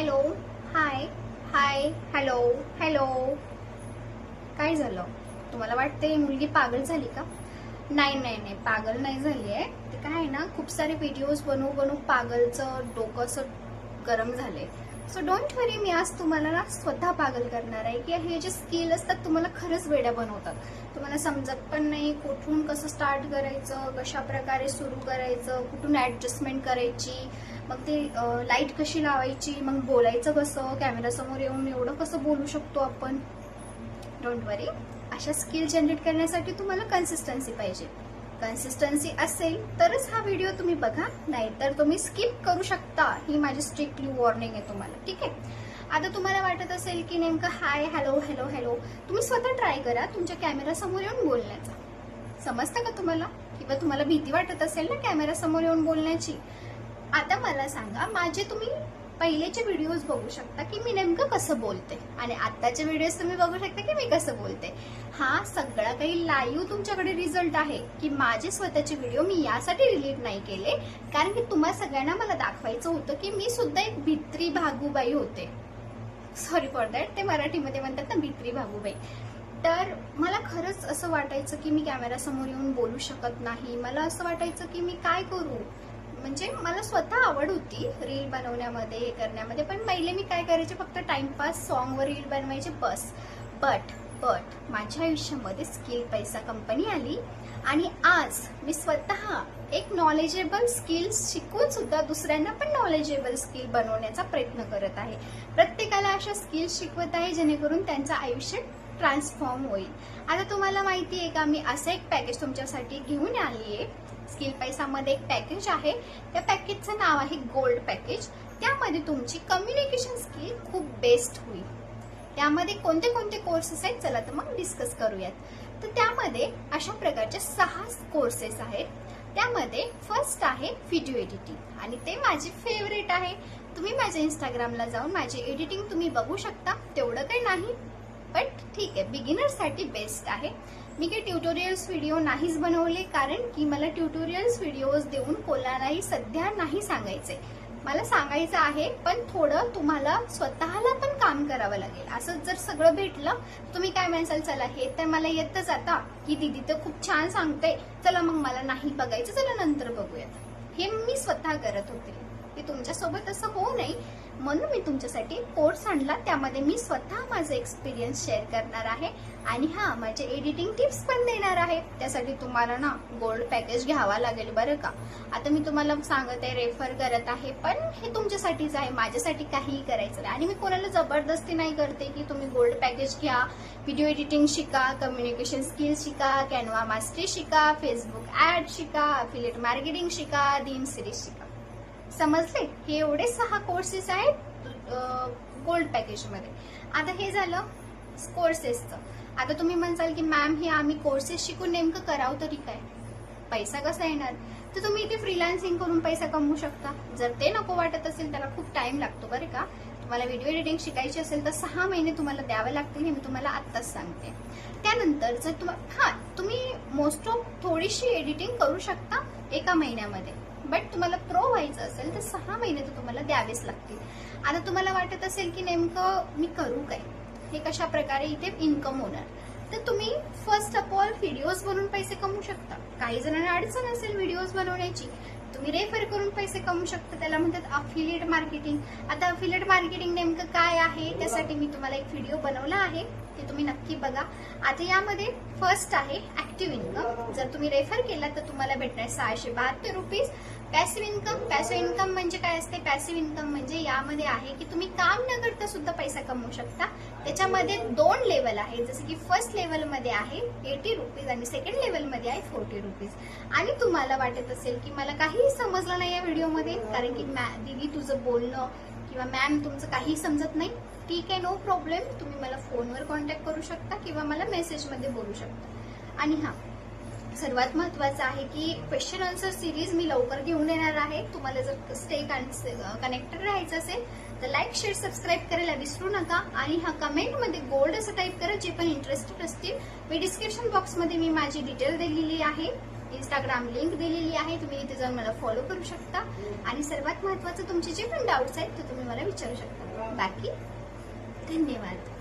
Hello, हाय, हाय, hello, hello. काय झालं? तुम्हाला वाटते मुलगी पागल झाली का? नाही नाही नाही, पागल नाही झाली आहे. ते काय आहे ना, खूप सारे व्हिडिओज बनवून बनवून पागलचं डोकं असं गरम झालंय. सो डोंट वरी, मी आज तुम्हाला ना स्वतः पागल करणार आहे की हे जे स्किल असतात तुम्हाला खरंच वेड्या बनवतात. तुम्हाला समजत पण नाही कुठून कसं स्टार्ट करायचं, कशा प्रकारे सुरू करायचं, कुठून ऍडजस्टमेंट करायची, मग ते लाईट कशी लावायची, मग बोलायचं कसं, कॅमेरासमोर येऊन एवढं कसं बोलू शकतो आपण. डोंट वरी, अशा स्किल जनरेट करण्यासाठी तुम्हाला कन्सिस्टन्सी पाहिजे. कन्सिस्टन्सी असेल तरच हा व्हिडिओ तुम्ही बघा, नाहीतर तुम्ही स्किप करू शकता. ही माझी स्ट्रिक्टली वॉर्निंग आहे तुम्हाला, ठीक आहे. आता तुम्हाला वाटत असेल की नेमकं हाय, हॅलो, हॅलो, हॅलो, तुम्ही स्वतः ट्राय करा तुमच्या कॅमेरासमोर येऊन बोलण्याचा. समजतं का तुम्हाला? किंवा तुम्हाला भीती वाटत असेल ना कॅमेरासमोर येऊन बोलण्याची. आता मला सांगा, माझे तुम्ही पहिलेचे व्हिडिओज बघू शकता की मी नेमकं कसं बोलते, आणि आत्ताचे व्हिडिओज तुम्ही बघू शकता की मी कसं बोलते. हा सगळा काही लाईव्ह तुमच्याकडे रिझल्ट आहे की माझे स्वतःचे व्हिडिओ मी यासाठी डिलीट नाही केले, कारण की तुम्हा सगळ्यांना मला दाखवायचं होतं की मी सुद्धा एक भित्री भागूबाई होते. सॉरी फॉर दॅट, ते मराठीमध्ये म्हणतात ना भित्री भागूबाई. तर मला खरंच असं वाटायचं की मी कॅमेरासमोर येऊन बोलू शकत नाही. मला असं वाटायचं की मी काय करू. म्हणजे मला स्वतः आवड होती रील बनवण्यामध्ये, हे करण्यामध्ये, पण पहिले मी काय करायचे, फक्त टाइमपास सॉन्गवर रील बनवायचे बस. बट माझ्या आयुष्यामध्ये स्किल पैसा कंपनी आली आणि आज मी स्वतः एक नॉलेजेबल स्किल्स शिकून सुद्धा दुसऱ्यांना पण नॉलेजेबल स्किल बनवण्याचा प्रयत्न करत आहे. प्रत्येकाला अशा स्किल्स शिकवत आहे जेणेकरून त्यांचं आयुष्य ट्रान्सफॉर्म होईल. आता तुम्हाला माहिती आहे का, मी असं एक पॅकेज तुमच्यासाठी घेऊन आली आहे. स्किल पैसामध्ये एक पॅकेज आहे, त्या पॅकेजचं नाव आहे गोल्ड पॅकेज. त्यामध्ये तुमची कम्युनिकेशन स्किल खूप बेस्ट होईल. त्यामध्ये कोणते कोणते कोर्सेस आहेत, चला तर मग डिस्कस करूयात. तर त्यामध्ये अशा प्रकारचे 6 कोर्सेस आहेत. त्यामध्ये फर्स्ट आहे व्हिडिओ एडिटिंग, आणि ते माझे फेवरेट आहे. तुम्ही माझ्या इंस्टाग्रामला जाऊन माझे एडिटिंग तुम्ही बघू शकता. तेवढं काही नाही, बट ठीक आहे, बिगिनर्ससाठी बेस्ट आहे. मी काही ट्युटोरियल्स व्हिडिओ नाहीच बनवले, कारण की मला ट्युटोरियल्स व्हिडिओज देऊन कोणालाही सध्या नाही सांगायचे. मला सांगायचं आहे, पण थोडं तुम्हाला स्वतःला पण काम करावं लागेल. असं जर सगळं भेटलं, तुम्ही काय म्हणसाल, चला हे तर मला येतच आता, की दीदी तर खूप छान सांगते, चला मग मला नाही बघायचं, चला नंतर बघूयात. हे मी स्वतः करत होते, की तुमच्यासोबत असं होऊ नये म्हणून मी तुमच्यासाठी कोर्स आणला. त्यामध्ये मी स्वतः माझा एक्सपिरियन्स शेअर करणार आहे आणि हा माझे एडिटिंग टिप्स पण देणार आहे. त्यासाठी तुम्हाला ना गोल्ड पॅकेज घ्यावा लागेल बरं का. आता मी तुम्हाला सांगत आहे, रेफर करत आहे, पण हे तुमच्यासाठीच आहे, माझ्यासाठी काहीही करायचं नाही. आणि मी कोणाला जबरदस्ती नाही करते की तुम्ही गोल्ड पॅकेज घ्या, व्हिडिओ एडिटिंग शिका, कम्युनिकेशन स्किल शिका, कॅनवा मास्टरी शिका, फेसबुक ऍड शिका, अफिलिएट मार्केटिंग शिका, दीन सिरीज शिका. समजले? हे एवढे 6 कोर्सेस आहेत गोल्ड पॅकेज मध्ये. आता हे झालं कोर्सेसचं. आता तुम्ही म्हणसाल की मॅम, हे आम्ही कोर्सेस शिकून नेमकं करावं तरी काय, पैसा कसा येणार? तर तुम्ही इथे फ्रीलान्सिंग करून पैसा कमवू शकता. जर ते नको वाटत असेल, त्याला खूप टाइम लागतो बरं का. तुम्हाला व्हिडिओ एडिटिंग शिकायची असेल तर 6 महिने तुम्हाला द्यावे लागतील, हे मी तुम्हाला आत्ताच सांगते. त्यानंतर जर तुम्ही मोस्ट ऑफ थोडीशी एडिटिंग करू शकता एका महिन्यामध्ये, बट तुम्हाला प्रो व्हायचं असेल तर 6 महिने तर तुम्हाला द्यावेच लागतील. आता तुम्हाला वाटत असेल की नेमकं मी करू काय, हे कशा प्रकारे इथे इन्कम होणार, तर तुम्ही फर्स्ट ऑफ ऑल व्हिडिओज बनवून पैसे कमवू शकता. काही जणांना अडचण असेल व्हिडिओज बनवण्याची, तुम्ही रेफर करून पैसे कमवू शकता. त्याला म्हणतात अफिलिएट मार्केटिंग. आता अफिलिएट मार्केटिंग नेमकं काय आहे, त्यासाठी मी तुम्हाला एक व्हिडिओ बनवला आहे, ते तुम्ही नक्की बघा. आता यामध्ये फर्स्ट आहे ऍक्टिव्ह इन्कम. जर तुम्ही रेफर केला तर तुम्हाला भेटणार 672 rupees. Passive income. Passive income म्हणजे काय असते? पॅसिव्ह इन्कम म्हणजे यामध्ये आहे की तुम्ही काम न करता सुद्धा पैसा कमवू शकता. त्याच्यामध्ये 2 लेवल आहे, जसं की फर्स्ट लेवल मध्ये आहे 80 रुपीज आणि सेकंड लेवल मध्ये आहे 40 रुपीज. आणि तुम्हाला वाटत असेल की मला काहीही समजलं नाही या व्हिडिओमध्ये, कारण की दीदी तुझं बोलणं किंवा मॅम तुमचं काही समजत नाही, ठीक आहे, नो प्रॉब्लेम. तुम्ही मला फोनवर कॉन्टॅक्ट करू शकता किंवा मला मेसेजमध्ये बोलू शकता. आणि हा सर्वात महत्वाचं आहे की क्वेश्चन आन्सर सिरीज मी लवकर घेऊन येणार आहे. तुम्हाला जर स्टे कनेक्टेड राहायचं असेल तर लाईक, शेअर, सबस्क्राईब करायला विसरू नका. आणि हा कमेंटमध्ये गोल्ड असं टाईप करा जे पण इंटरेस्टेड असतील. मी डिस्क्रिप्शन बॉक्समध्ये मी माझी डिटेल दिलेली आहे. इंस्टाग्राम लिंक दिलेली आहे, तुम्ही इथे जाऊन मला फॉलो करू शकता आणि सर्वात महत्त्वाचं तुमचे जे पण डाऊट्स आहेत ते तुम्ही मला विचारू शकता. बाकी धन्यवाद.